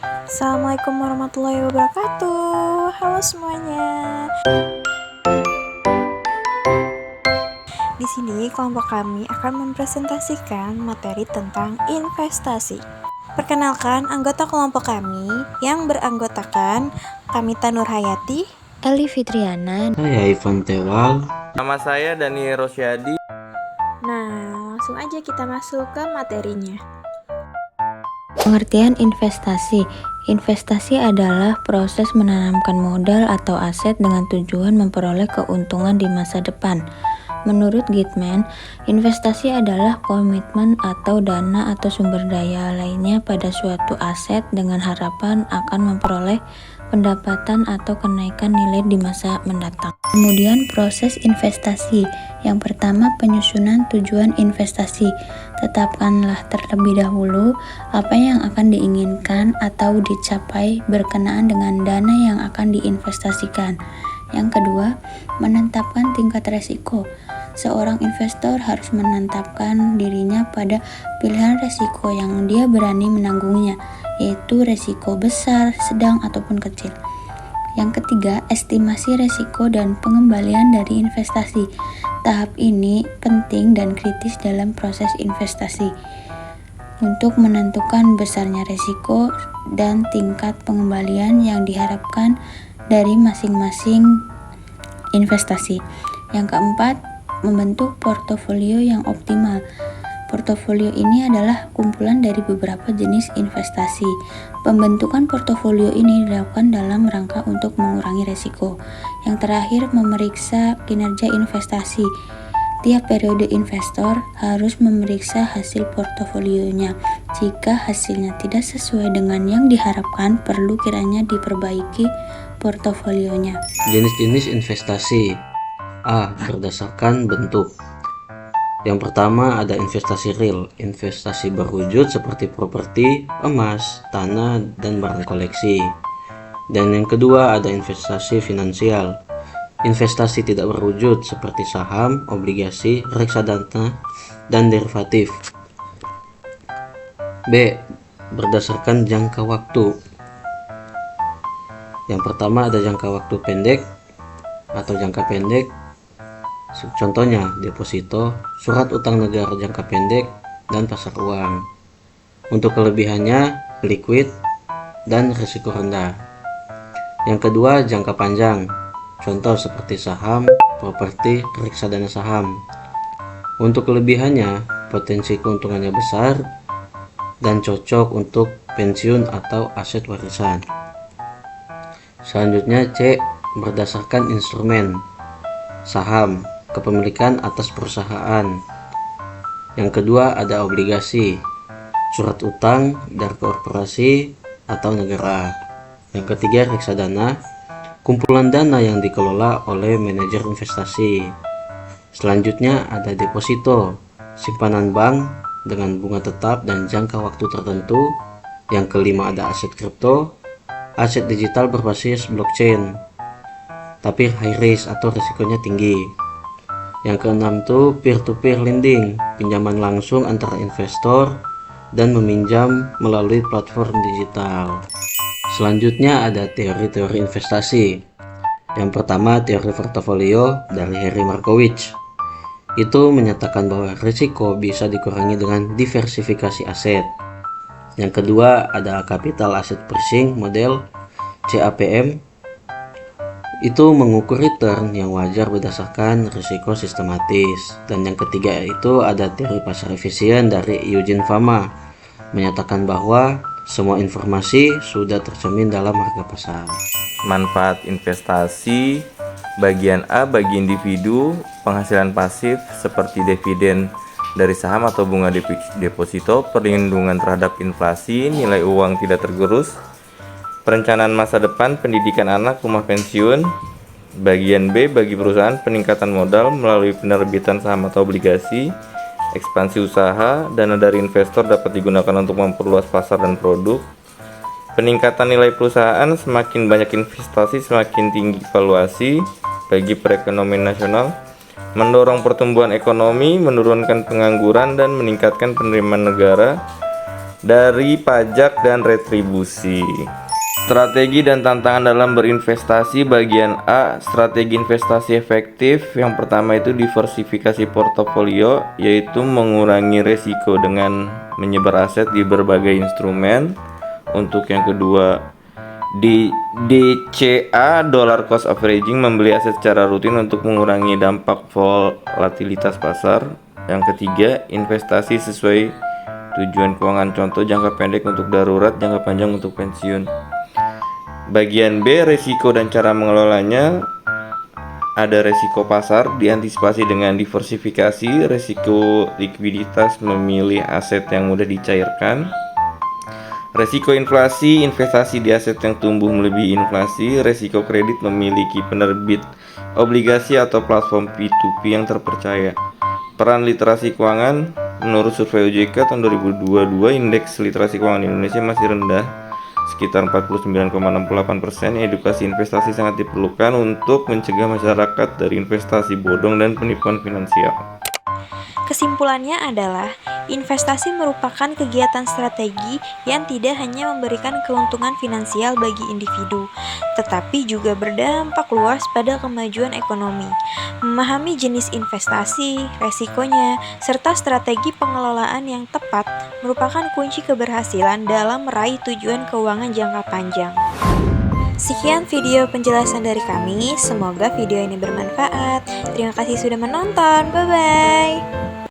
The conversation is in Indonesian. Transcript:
Assalamualaikum warahmatullahi wabarakatuh. Halo semuanya. Di sini kelompok kami akan mempresentasikan materi tentang investasi. Perkenalkan anggota kelompok kami yang beranggotakan Kamita Nurhayati, Eli Fitriana. Saya Ivan Tewal. Nama saya Dani Rosyadi. Nah, langsung aja kita masuk ke materinya. Pengertian investasi. Investasi adalah proses menanamkan modal atau aset dengan tujuan memperoleh keuntungan di masa depan. Menurut Gitman, investasi adalah komitmen atau dana atau sumber daya lainnya pada suatu aset dengan harapan akan memperoleh pendapatan atau kenaikan nilai di masa mendatang. Kemudian proses investasi. Yang pertama, penyusunan tujuan investasi. Tetapkanlah terlebih dahulu apa yang akan diinginkan atau dicapai berkenaan dengan dana yang akan diinvestasikan. Yang kedua, menetapkan tingkat resiko. Seorang investor harus menetapkan dirinya pada pilihan resiko yang dia berani menanggungnya, yaitu resiko besar, sedang, ataupun kecil. Yang ketiga, estimasi resiko dan pengembalian dari investasi. Tahap ini penting dan kritis dalam proses investasi untuk menentukan besarnya resiko dan tingkat pengembalian yang diharapkan dari masing-masing investasi. Yang keempat, membentuk portofolio yang optimal. Portofolio ini adalah kumpulan dari beberapa jenis investasi. Pembentukan portofolio ini dilakukan dalam rangka untuk mengurangi risiko. Yang terakhir, memeriksa kinerja investasi. Tiap periode investor harus memeriksa hasil portofolionya. Jika hasilnya tidak sesuai dengan yang diharapkan, perlu kiranya diperbaiki portofolionya. Jenis-jenis investasi. A. Berdasarkan bentuk. Yang pertama ada investasi real, investasi berwujud seperti properti, emas, tanah, dan barang koleksi. Dan yang kedua ada investasi finansial, investasi tidak berwujud seperti saham, obligasi, reksadana, dan derivatif. B. Berdasarkan jangka waktu. Yang pertama ada jangka waktu pendek atau jangka pendek. Contohnya deposito, surat utang negara jangka pendek, dan pasar uang. Untuk kelebihannya liquid dan risiko rendah. Yang kedua jangka panjang, contoh seperti saham, properti, reksadana saham. Untuk kelebihannya potensi keuntungannya besar dan cocok untuk pensiun atau aset warisan. Selanjutnya C. Berdasarkan instrumen, saham, kepemilikan atas perusahaan. Yang kedua ada obligasi, surat utang dari korporasi atau negara. Yang ketiga reksadana, kumpulan dana yang dikelola oleh manajer investasi. Selanjutnya ada deposito, simpanan bank dengan bunga tetap dan jangka waktu tertentu. Yang kelima ada aset kripto, aset digital berbasis blockchain, tapi high risk atau risikonya tinggi. Yang keenam tuh peer-to-peer lending, pinjaman langsung antara investor dan meminjam melalui platform digital. Selanjutnya ada teori-teori investasi. Yang pertama teori portofolio dari Harry Markowitz. Itu menyatakan bahwa risiko bisa dikurangi dengan diversifikasi aset. Yang kedua ada capital asset pricing model CAPM. Itu mengukur return yang wajar berdasarkan risiko sistematis. Dan yang ketiga itu ada teori pasar efisien dari Eugene Fama, menyatakan bahwa semua informasi sudah tercermin dalam harga pasar. Manfaat investasi. Bagian A bagi individu, penghasilan pasif seperti dividen dari saham atau bunga deposito, perlindungan terhadap inflasi, nilai uang tidak tergerus, perencanaan masa depan, pendidikan anak, rumah pensiun. Bagian B bagi perusahaan, peningkatan modal melalui penerbitan saham atau obligasi, ekspansi usaha, dana dari investor dapat digunakan untuk memperluas pasar dan produk. Peningkatan nilai perusahaan, semakin banyak investasi semakin tinggi valuasi bagi perekonomian nasional. Mendorong pertumbuhan ekonomi, menurunkan pengangguran dan meningkatkan penerimaan negara. dari pajak dan retribusi. Strategi dan tantangan dalam berinvestasi bagian A, strategi investasi efektif. Yang pertama itu diversifikasi portofolio, yaitu mengurangi resiko dengan menyebar aset di berbagai instrumen. Untuk yang kedua, di DCA, dollar cost averaging, membeli aset secara rutin untuk mengurangi dampak volatilitas pasar. Yang ketiga, investasi sesuai tujuan keuangan, contoh jangka pendek untuk darurat, jangka panjang untuk pensiun. Bagian B, resiko dan cara mengelolanya. Ada resiko pasar, diantisipasi dengan diversifikasi. Resiko likuiditas, memilih aset yang mudah dicairkan. Resiko inflasi, investasi di aset yang tumbuh melebihi inflasi. Resiko kredit, memiliki penerbit obligasi atau platform P2P yang terpercaya. Peran literasi keuangan, menurut survei OJK tahun 2022, indeks literasi keuangan Indonesia masih rendah, sekitar 49,68%. Edukasi investasi sangat diperlukan untuk mencegah masyarakat dari investasi bodong dan penipuan finansial. Kesimpulannya adalah, investasi merupakan kegiatan strategi yang tidak hanya memberikan keuntungan finansial bagi individu, tetapi juga berdampak luas pada kemajuan ekonomi. Memahami jenis investasi, resikonya, serta strategi pengelolaan yang tepat merupakan kunci keberhasilan dalam meraih tujuan keuangan jangka panjang. Sekian video penjelasan dari kami, semoga video ini bermanfaat. Terima kasih sudah menonton, bye-bye.